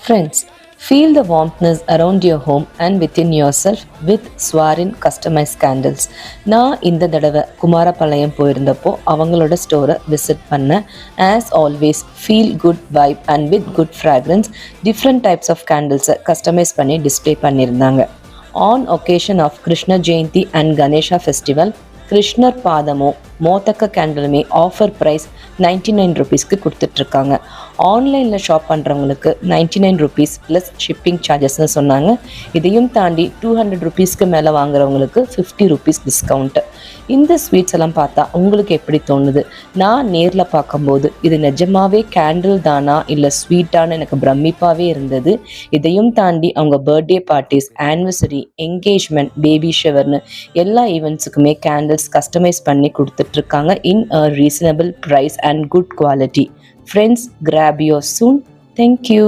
Friends, feel the warmthness around your home and within yourself with Swarin customized candles. நான் இந்த தடவை குமாரபாளையம் போயிருந்தப்போ அவங்களோட ஸ்டோரை விசிட் பண்ணேன். As always feel good vibe and with good fragrance different types of கேண்டில்ஸை customise பண்ணி display பண்ணியிருந்தாங்க. On occasion of Krishna Jayanthi and Ganesha festival கிருஷ்ணர் பாதமும் மோதக்க கேண்டலுமே ஆஃபர் ப்ரைஸ் 99 ருபீஸ்க்கு கொடுத்துட்ருக்காங்க. ஆன்லைனில் ஷாப் பண்ணுறவங்களுக்கு 99 ருபீஸ் ப்ளஸ் ஷிப்பிங் சார்ஜஸ்ன்னு சொன்னாங்க. இதையும் தாண்டி 200 ருபீஸ்க்கு மேலே வாங்குறவங்களுக்கு 50 ருபீஸ் டிஸ்கவுண்ட்டு. இந்த ஸ்வீட்ஸ் எல்லாம் பார்த்தா உங்களுக்கு எப்படி தோணுது? நான் நேரில் பார்க்கும்போது இது நிஜமாவே கேண்டில் தானா இல்லை ஸ்வீட்டானு எனக்கு பிரமிப்பாகவே இருந்தது. இதையும் தாண்டி அவங்க birthday parties, anniversary, engagement, baby ஷவர்னு எல்லா ஈவெண்ட்ஸுக்குமே கேண்டில்ஸ் கஸ்டமைஸ் பண்ணி கொடுத்துட்ருக்காங்க in a reasonable price and good quality. Friends, grab yours soon. Thank you.